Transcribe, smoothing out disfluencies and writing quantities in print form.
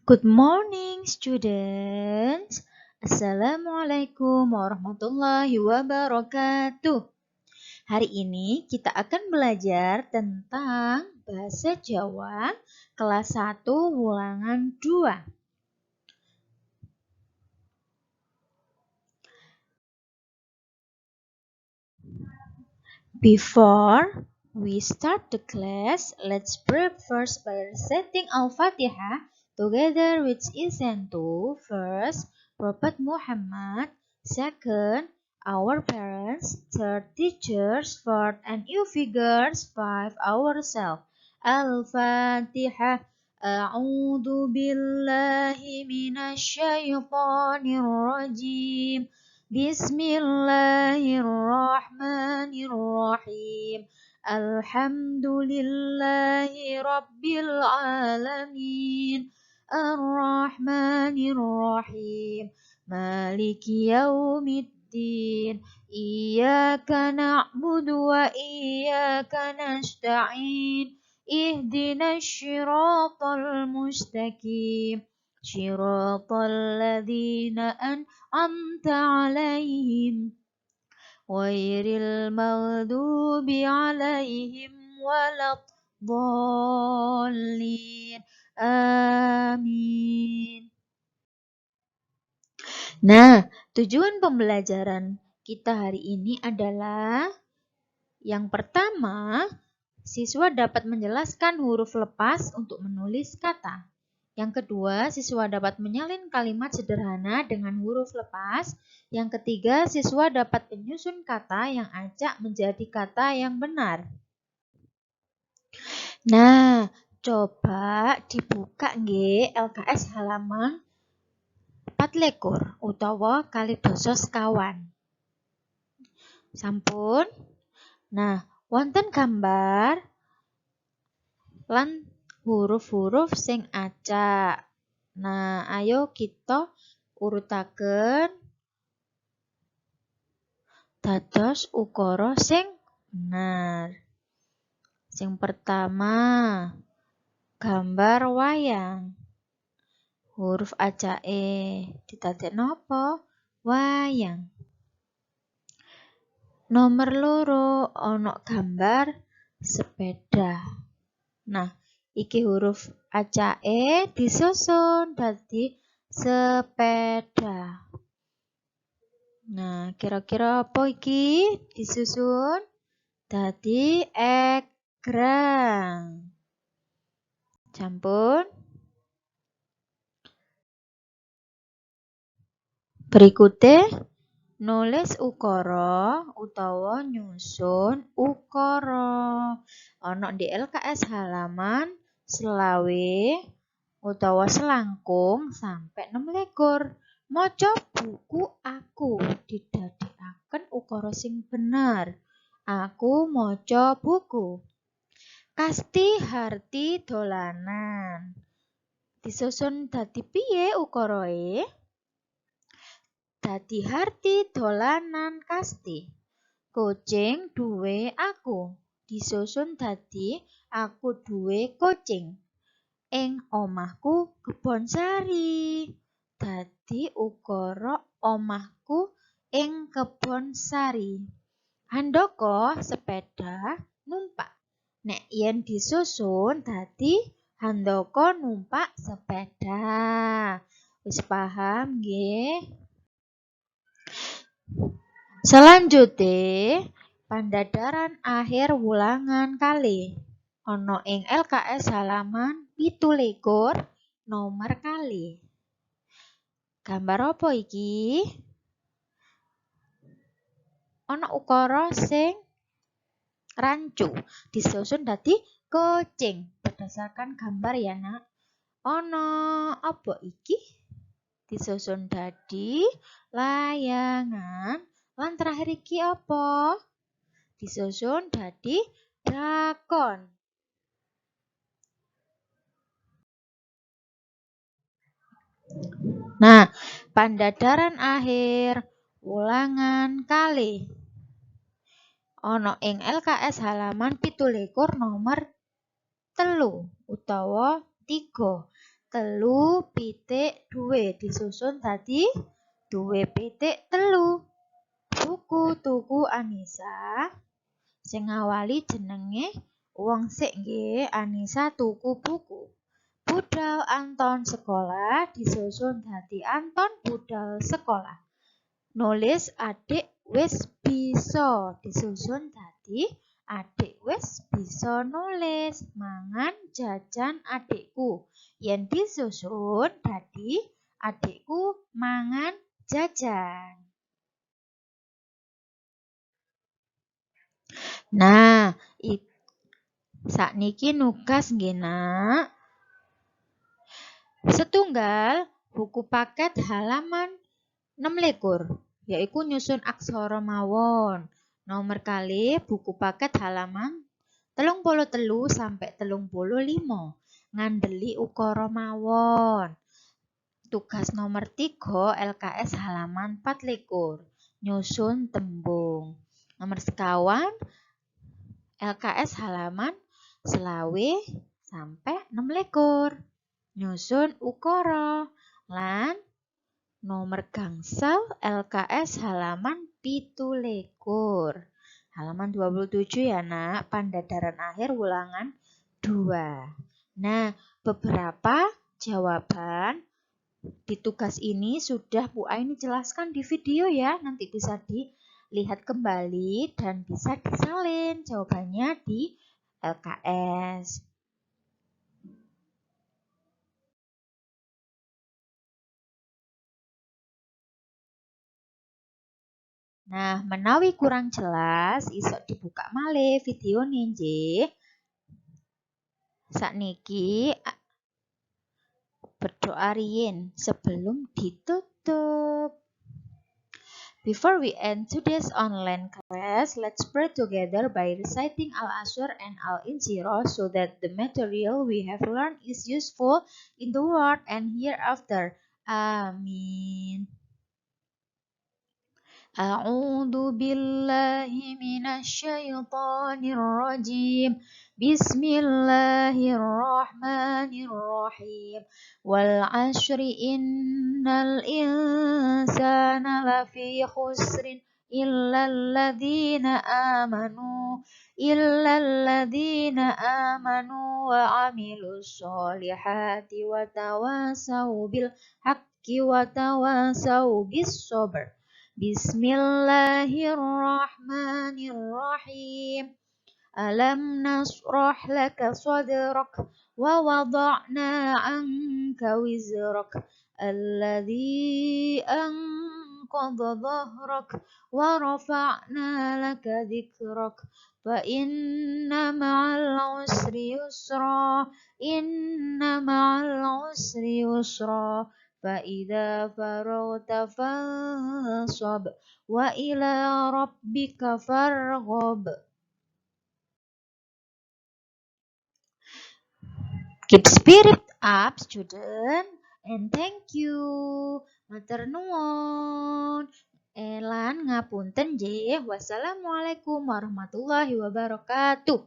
Good morning, students. Assalamualaikum warahmatullahi wabarakatuh. Hari ini kita akan belajar tentang bahasa Jawa kelas 1 ulangan 2. Before we start the class, let's pray first by reciting Al-Fatihah together, which is sent to first Prophet Muhammad, second our parents, third teachers, fourth and you figures, five ourselves. Al-Fatihah. A'udzu billahi minasy syaithanir rajim. Bismillahirrahmanirrahim. Alhamdulillahi rabbil alamin. Ar-Rahmanir-Rahim. Maliki yaumiddin. Iyyaka na'budu wa iyyaka nasta'in. Ihdinas syiratal mustaqim. Syiratal ladzina an'amta 'alaihim ghairil maghdubi 'alaihim waladdallin. Amin. Nah, tujuan pembelajaran kita hari ini adalah yang pertama, siswa dapat menjelaskan huruf lepas untuk menulis kata. Yang kedua, siswa dapat menyalin kalimat sederhana dengan huruf lepas. Yang ketiga, siswa dapat menyusun kata yang acak menjadi kata yang benar. Nah, coba dibuka nggih LKS halaman 24 utawa kalih sekawan. Sampun. Nah, wonten gambar lan huruf-huruf sing acak. Nah, ayo kita urutaken dados ukara sing bener. Sing pertama, gambar wayang. Huruf acake ditadekno apa? Wayang. Nomor loro, ana gambar sepeda. Nah, iki huruf acake disusun dadi sepeda. Nah, kira-kira apa iki disusun dadi egrang. Sampun. Berikutnya, nulis ukara utawa nyusun ukara. Ana di LKS halaman 20 utawa selangkung sampai 26. Maca buku aku didadekaken ukara sing bener. Aku maca buku. Kasti harti dolanan. Disusun dadi piye ukarae? Dadi harti dolanan kasti. Kucing duwe aku. Disusun dadi aku duwe kucing. Ing omahku kebon sari. Dadi ukara omahku ing kebon sari. Handaka sepeda numpak. Nek yen disusun dadi handaka numpak sepeda. Wis paham nggih? Selanjutnya, pandadaran akhir wulangan kalih. Ana ing LKS halaman 27 nomor kalih. Gambar apa iki? Ana ukara sing rancu disusun dadi kucing berdasarkan gambar ya, Nak. Ana apa iki? Disusun dadi layangan. Lan terakhir iki apa? Disusun dadi drakon. Nah, pandadaran akhir ulangan kalih. Ana ing LKS halaman 27 nomor 3 utawa 3. 3,2 disusun tadi 2,3. Buku tuku Anissa sing ngawali jenenge wong sik nggih. Anissa tuku buku. Budal Anton sekolah disusun dadi Anton budal sekolah. Nulis adik wis bisa disusun dadi adik wis bisa nulis. Mangan jajan adikku yen disusun dadi adikku mangan jajan. Nah, sakniki nugas nggih Nak. Setunggal buku paket halaman 26 yaiku nyusun aksara mawon. Nomor kali buku paket halaman 33 sampai 35 ngandeli ukara mawon. Tugas nomor 3 LKS halaman 24 nyusun tembung. Nomor sekawan LKS halaman 25 sampai 26 nyusun ukara. Lan nomor gangsal LKS halaman 27. Halaman 27 ya Nak, pandadaran akhir ulangan 2. Nah, beberapa jawaban di tugas ini sudah Bu Aini jelaskan di video ya. Nanti bisa dilihat kembali dan bisa disalin jawabannya di LKS. Nah, menawi kurang jelas, iso dibuka malih video nggih. Sakniki berdoa riyin sebelum ditutup. Before we end today's online class, let's pray together by reciting Al-Asyr and Al-Insyirah so that the material we have learned is useful in the world and hereafter. Amin. أعوذ بالله من الشيطان الرجيم بسم الله الرحمن الرحيم والعشر إن الإنسان لفي خسر إلا الذين آمنوا وعملوا الصالحات وتواصوا بالحق وتواصوا بالصبر. Bismillahirrahmanirrahim. Alam nasrah laka sadrak wa wada'na anka wizrak alladhi anqadha dhahrak wa rafa'na laka dhikrak fa inna ma'al usri yusra فإذا فرغت فانصب وإلى ربك فارغب. Keep spirit up, student, and thank you. Matur nuwun. Elan ngapunten nggih. Wassalamualaikum warahmatullahi wabarakatuh.